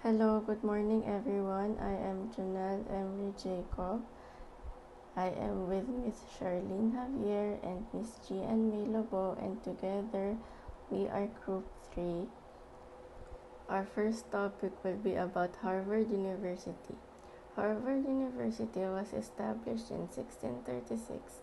Hello, good morning everyone. I am Janelle Emery Jacob. I am with Miss Charlene Javier and Miss Gian May Lobo, and together we are Group 3. Our first topic will be about Harvard University. Harvard University was established in 1636.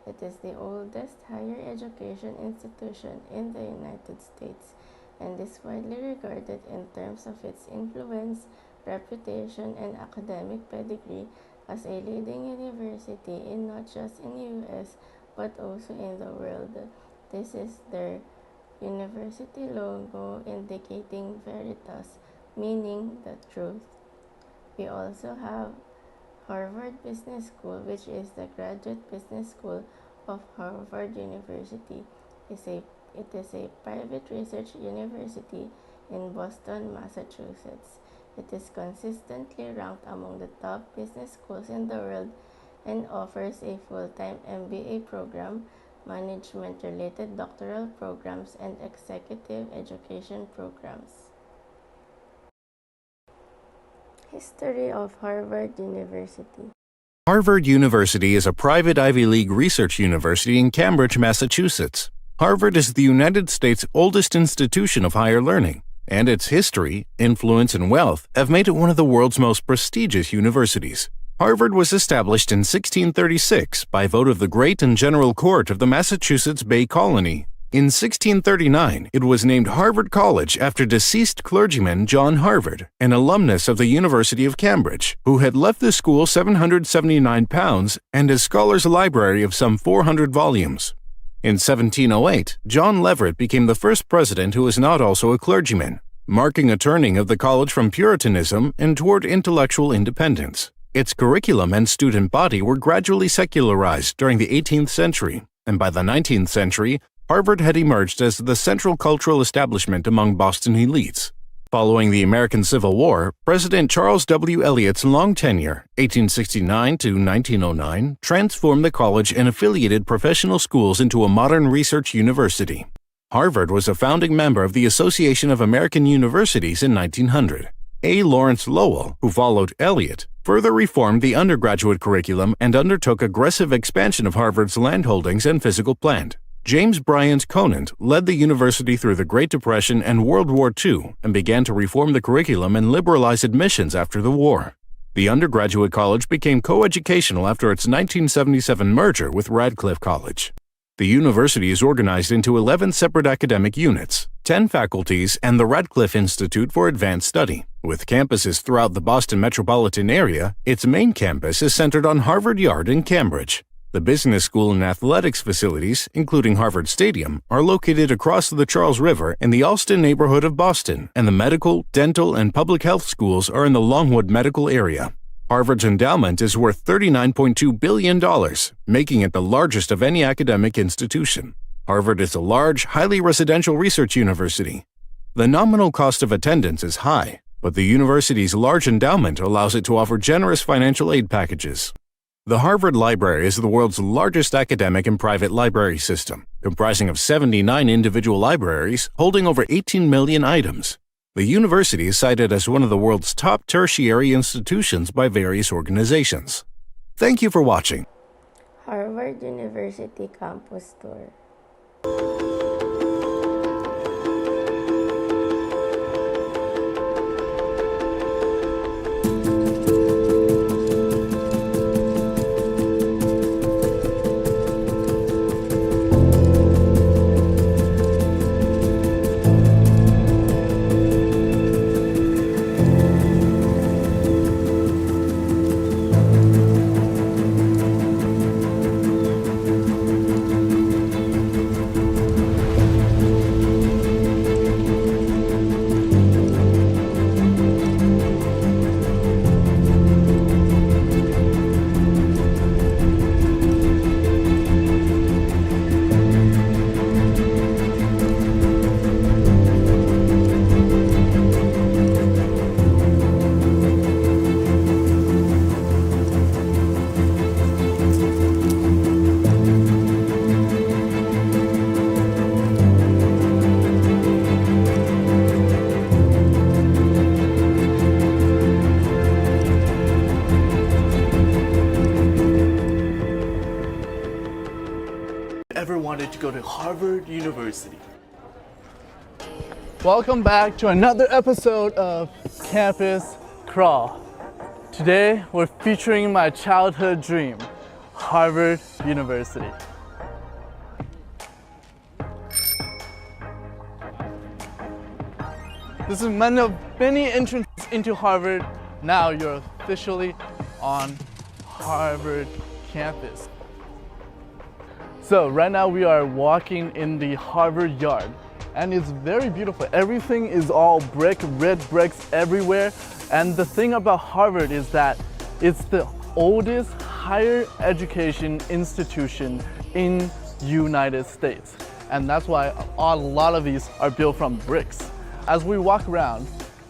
It is the oldest higher education institution in the United States and is widely regarded in terms of its influence, reputation, and academic pedigree as a leading university in not just in the US but also in the world. This is their university logo indicating veritas, meaning the truth. We also have Harvard Business School, which is the graduate business school of Harvard University. It is a private research university in Boston, Massachusetts. It is consistently ranked among the top business schools in the world and offers a full-time MBA program, management-related doctoral programs, and executive education programs. History of Harvard University. Harvard University is a private Ivy League research university in Cambridge, Massachusetts. Harvard is the United States' oldest institution of higher learning, and its history, influence, and wealth have made it one of the world's most prestigious universities. Harvard was established in 1636 by vote of the Great and General Court of the Massachusetts Bay Colony. In 1639, it was named Harvard College after deceased clergyman John Harvard, an alumnus of the University of Cambridge, who had left the school £779 and a scholars' library of some 400 volumes. In 1708, John Leverett became the first president who was not also a clergyman, marking a turning of the college from Puritanism and toward intellectual independence. Its curriculum and student body were gradually secularized during the 18th century, and by the 19th century, Harvard had emerged as the central cultural establishment among Boston elites. Following the American Civil War, President Charles W. Eliot's long tenure, 1869 to 1909, transformed the college and affiliated professional schools into a modern research university. Harvard was a founding member of the Association of American Universities in 1900. A. Lawrence Lowell, who followed Eliot, further reformed the undergraduate curriculum and undertook aggressive expansion of Harvard's landholdings and physical plant. James Bryant Conant led the university through the Great Depression and World War II and began to reform the curriculum and liberalize admissions after the war. The undergraduate college became coeducational after its 1977 merger with Radcliffe College. The university is organized into 11 separate academic units, 10 faculties, and the Radcliffe Institute for Advanced Study. With campuses throughout the Boston metropolitan area, its main campus is centered on Harvard Yard in Cambridge. The business school and athletics facilities, including Harvard Stadium, are located across the Charles River in the Allston neighborhood of Boston, and the medical, dental, and public health schools are in the Longwood medical area. Harvard's endowment is worth $39.2 billion, making it the largest of any academic institution. Harvard is a large, highly residential research university. The nominal cost of attendance is high, but the university's large endowment allows it to offer generous financial aid packages. The Harvard Library is the world's largest academic and private library system, comprising of 79 individual libraries holding over 18 million items. The university is cited as one of the world's top tertiary institutions by various organizations. Thank you for watching. Harvard University Campus Tour. to go to Harvard University. Welcome back to another episode of Campus Crawl. Today we're featuring my childhood dream, Harvard University. This is one of many entrances into Harvard. Now you're officially on Harvard campus. So right now we are walking in the Harvard yard, and it's very beautiful. Everything is all brick, red bricks everywhere. And the thing about Harvard is that it's the oldest higher education institution in United States. And that's why a lot of these are built from bricks. As we walk around,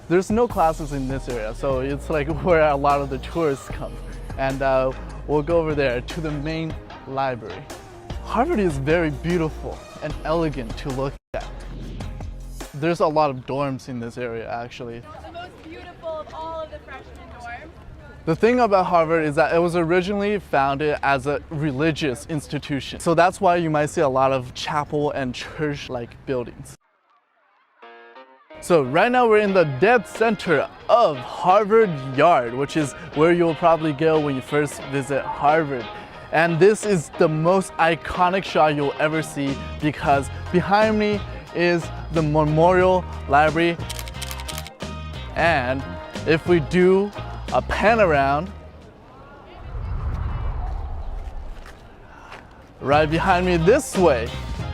there's no classes in this area, so it's like where a lot of the tourists come. And we'll go over there to the main library. Harvard is very beautiful and elegant to look at. There's a lot of dorms in this area, actually. The most beautiful of all of the freshman dorms. The thing about Harvard is that it was originally founded as a religious institution. So that's why you might see a lot of chapel and church-like buildings. So right now we're in the dead center of Harvard Yard, which is where you'll probably go when you first visit Harvard. And this is the most iconic shot you'll ever see because behind me is the Memorial Library. And if we do a pan around, right behind me this way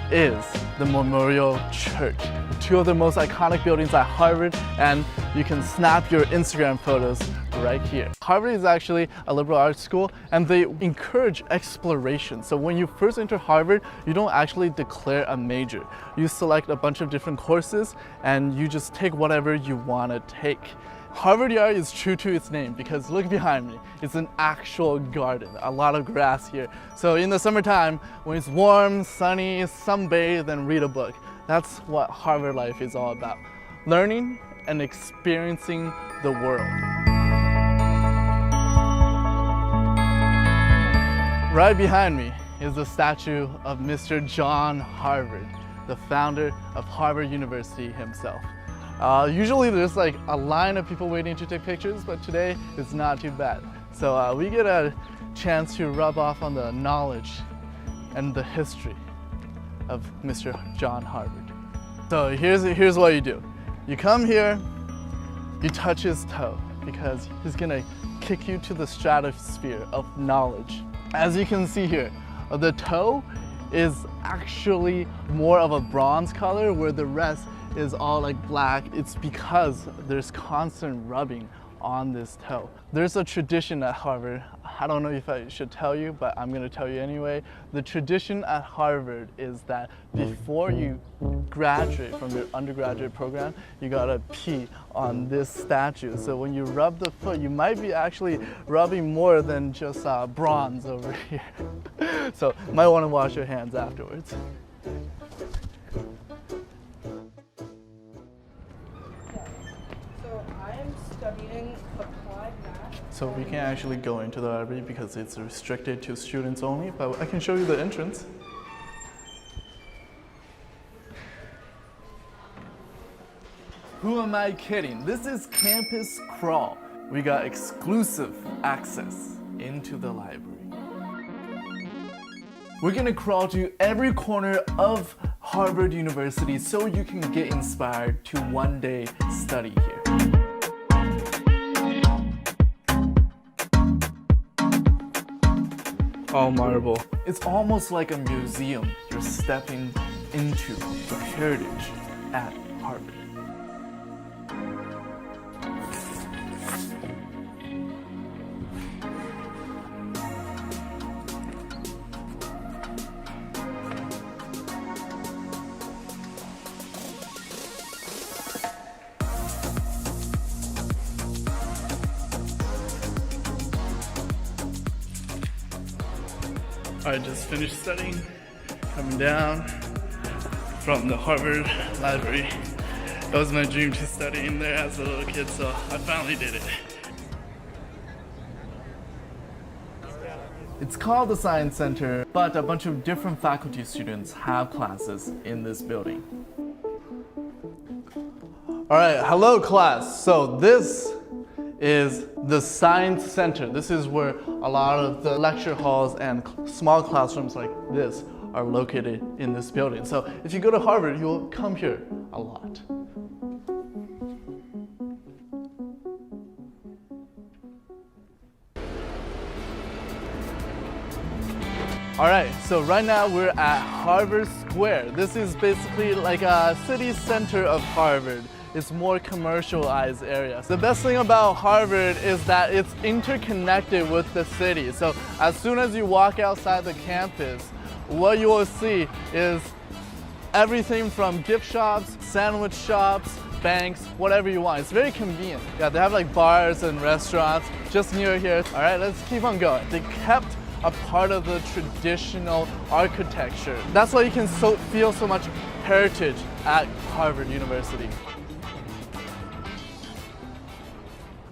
is the Memorial Church. Two of the most iconic buildings at Harvard, and you can snap your Instagram photos right here. Harvard is actually a liberal arts school, and they encourage exploration. So when you first enter Harvard, you don't actually declare a major. You select a bunch of different courses, and you just take whatever you want to take. Harvard Yard is true to its name because look behind me, it's an actual garden, a lot of grass here. So in the summertime, when it's warm, sunny, sunbathe, and read a book. That's what Harvard life is all about. Learning and experiencing the world. Right behind me is the statue of Mr. John Harvard, the founder of Harvard University himself. Usually there's like a line of people waiting to take pictures, but today it's not too bad. So we get a chance to rub off on the knowledge and the history of Mr. John Harvard. So here's what you do. You come here, you touch his toe because he's gonna kick you to the stratosphere of knowledge. As you can see here, the toe is actually more of a bronze color where the rest is all like black. It's because there's constant rubbing on this toe. There's a tradition at Harvard. I don't know if I should tell you, but I'm gonna tell you anyway. The tradition at Harvard is that before you graduate from your undergraduate program, you gotta pee on this statue. So when you rub the foot, you might be actually rubbing more than just bronze over here. So you might wanna wash your hands afterwards. Studying applied math. So we can't actually go into the library because it's restricted to students only, but I can show you the entrance. Who am I kidding? This is Campus Crawl. We got exclusive access into the library. We're gonna crawl to every corner of Harvard University so you can get inspired to one day study here. All marble. It's almost like a museum. You're stepping into the heritage at Harvard. I just finished studying, coming down from the Harvard Library. It was my dream to study in there as a little kid, so I finally did it. It's called the Science Center, but a bunch of different faculty students have classes in this building. All right, hello class. So this is the Science Center. This is where a lot of the lecture halls and small classrooms like this are located in this building. So if you go to Harvard, you'll come here a lot. All right, so right now we're at Harvard Square. This is basically like a city center of Harvard. It's more commercialized area. The best thing about Harvard is that it's interconnected with the city. So as soon as you walk outside the campus, what you will see is everything from gift shops, sandwich shops, banks, whatever you want. It's very convenient. Yeah, they have like bars and restaurants just near here. All right, let's keep on going. They kept a part of the traditional architecture. That's why you can feel so much heritage at Harvard University.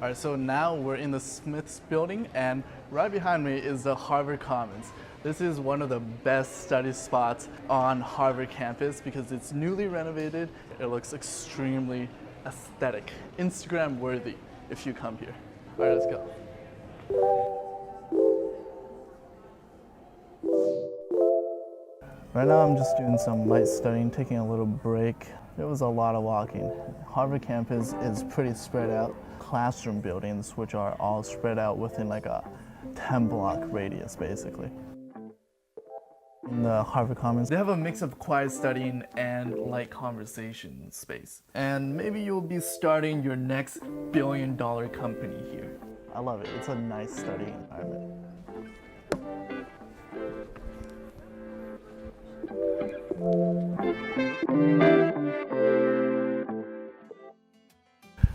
All right, so now we're in the Smiths building, and right behind me is the Harvard Commons. This is one of the best study spots on Harvard campus because it's newly renovated. It looks extremely aesthetic, Instagram worthy if you come here. All right, let's go. Right now I'm just doing some light studying, taking a little break. There was a lot of walking. Harvard campus is pretty spread out. Classroom buildings, which are all spread out within like a 10-block radius, basically. In the Harvard Commons, they have a mix of quiet studying and light conversation space. And maybe you'll be starting your next billion-dollar company here. I love it. It's a nice studying environment.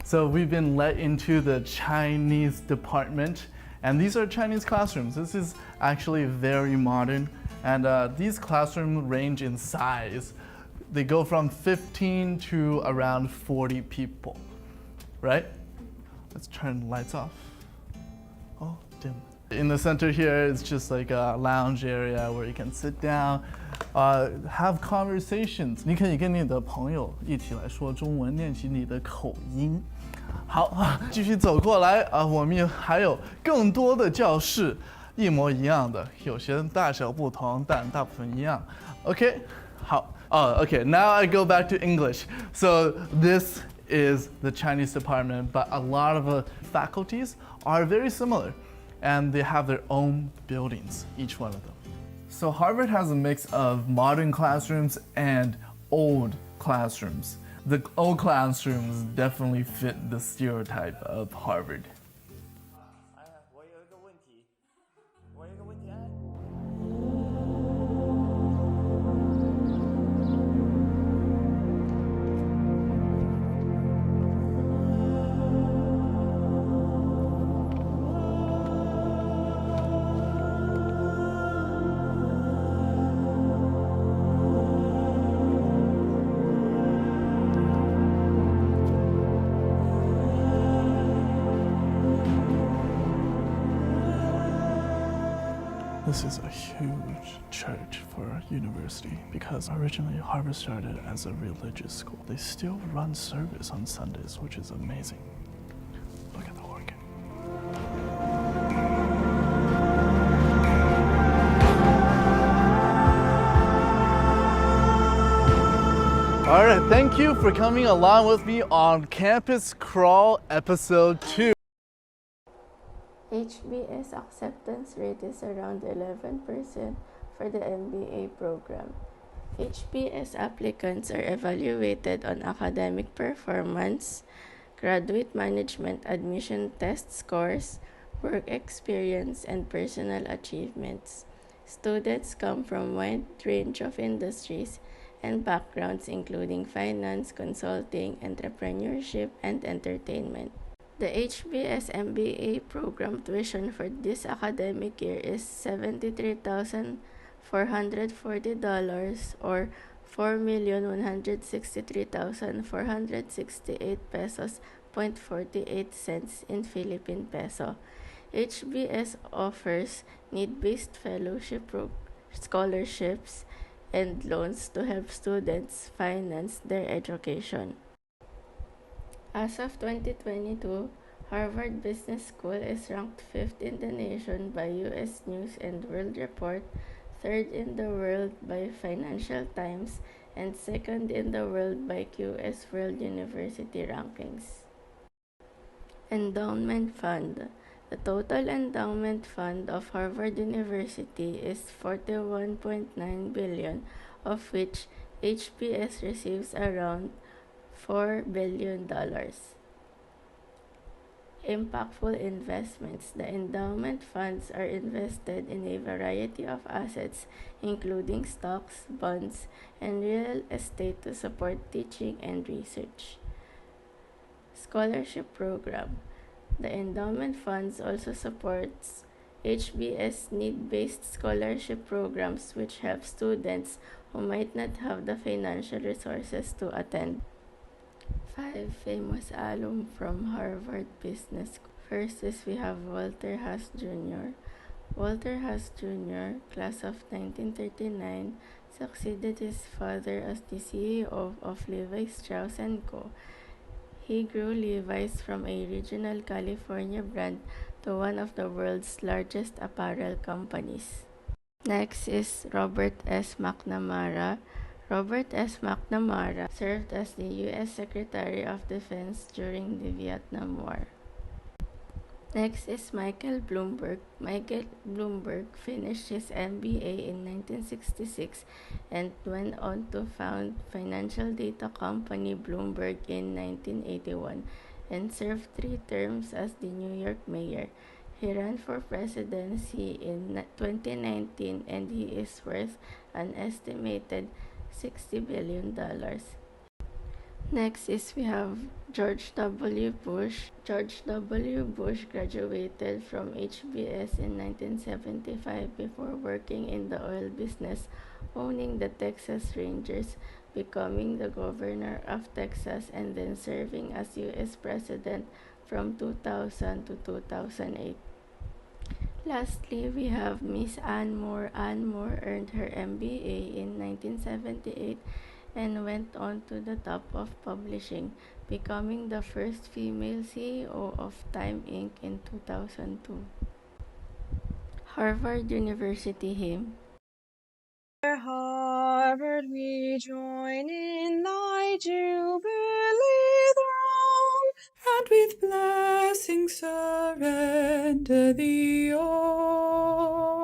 So we've been let into the Chinese department, and these are Chinese classrooms. This is actually very modern, and these classrooms range in size. They go from 15 to around 40 people, right? Let's turn the lights off. Oh, dim. In the center here, it's just like a lounge area where you can sit down, have conversations. 你可以跟你的朋友一起来说中文，练习你的口音。好，继续走过来啊，我们还有更多的教室，一模一样的，有些大小不同，但大部分一样。OK， 好。Okay. Now I go back to English. So this is the Chinese department, but a lot of the faculties are very similar, and they have their own buildings, each one of them. So Harvard has a mix of modern classrooms and old classrooms. The old classrooms definitely fit the stereotype of Harvard. This is a huge church for a university because originally Harvard started as a religious school. They still run service on Sundays, which is amazing. Look at the organ. All right, thank you for coming along with me on Campus Crawl Episode 2. HBS acceptance rate is around 11% for the MBA program. HBS applicants are evaluated on academic performance, graduate management admission test scores, work experience, and personal achievements. Students come from a wide range of industries and backgrounds including finance, consulting, entrepreneurship, and entertainment. The HBS MBA program tuition for this academic year is $73,440 or 4,163,468 pesos .48 cents in Philippine peso. HBS offers need-based scholarships and loans to help students finance their education. As of 2022, Harvard Business School is ranked 5th in the nation by U.S. News and World Report, 3rd in the world by Financial Times, and 2nd in the world by QS World University Rankings. Endowment Fund. The total endowment fund of Harvard University is $41.9 billion, of which HBS receives around $4 billion. Impactful investments. The endowment funds are invested in a variety of assets, including stocks, bonds, and real estate to support teaching and research. Scholarship Program. The endowment funds also supports HBS need-based scholarship programs which help students who might not have the financial resources to attend. 5 famous alum from Harvard Business School. First is we have Walter Haas Jr. Walter Haas Jr., class of 1939, succeeded his father as the CEO of Levi Strauss & Co. He grew Levi's from a regional California brand to one of the world's largest apparel companies. Next is Robert S. McNamara. Robert S. McNamara served as the U.S. Secretary of Defense during the Vietnam War. Next is Michael Bloomberg. Michael Bloomberg finished his MBA in 1966 and went on to found financial data company Bloomberg in 1981 and served 3 terms as the New York mayor. He ran for presidency in 2019 and he is worth an estimated $60 billion. Next is we have George W. Bush. George W. Bush graduated from HBS in 1975 before working in the oil business, owning the Texas Rangers, becoming the governor of Texas, and then serving as U.S. President from 2000 to 2008. Lastly, we have Miss Ann Moore. Ann Moore earned her MBA in 1978 and went on to the top of publishing, becoming the first female CEO of Time Inc. in 2002. Harvard University Hymn. Harvard, we join in thy jubilee throng, and with blessings surrender thee all.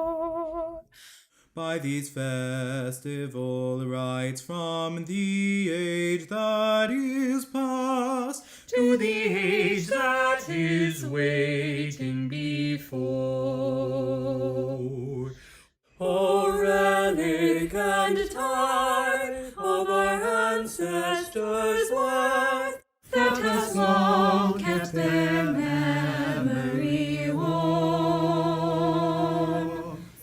By these festival rites from the age that is past to the age that is waiting before. O relic and tide of our ancestors' worth, that has long kept their memory warm.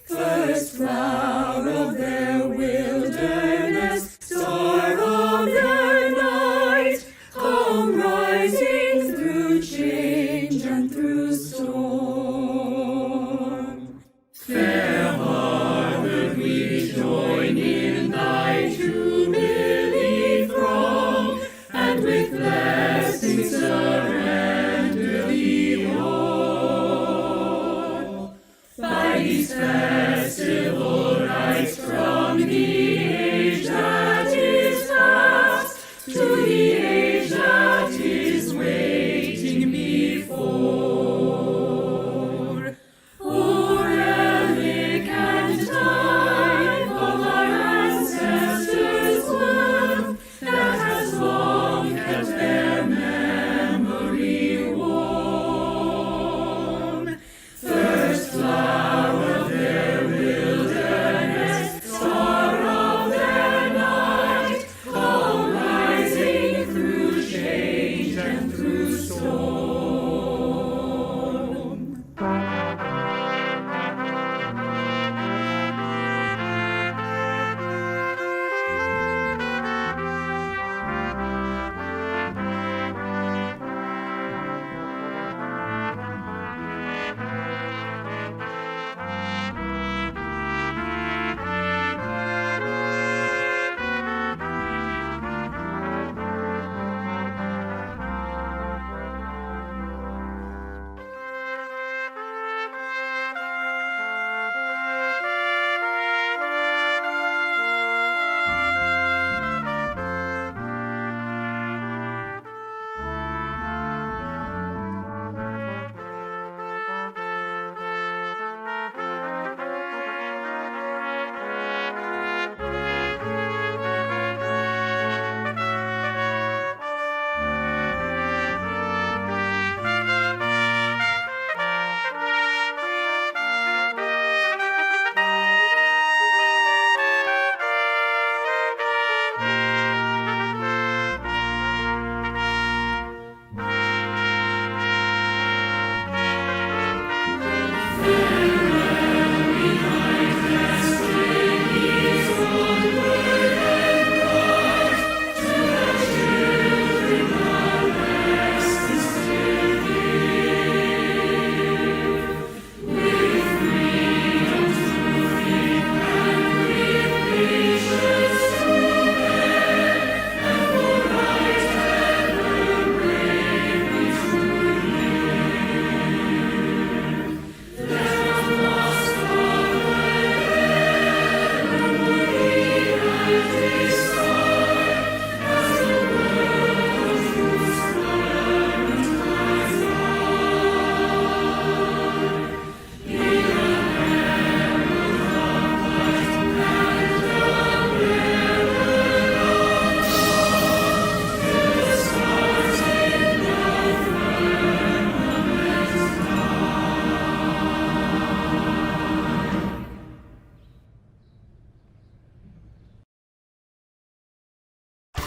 First flower of their wilderness, star of their night, come rising through change and through storm. Fair Harvard, we join in thy jubilee throng, and with blessings surrender thee all. By these festival rites from the age that is past to the age that is waiting before.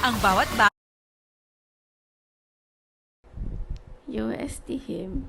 Ang bawat UST hymn.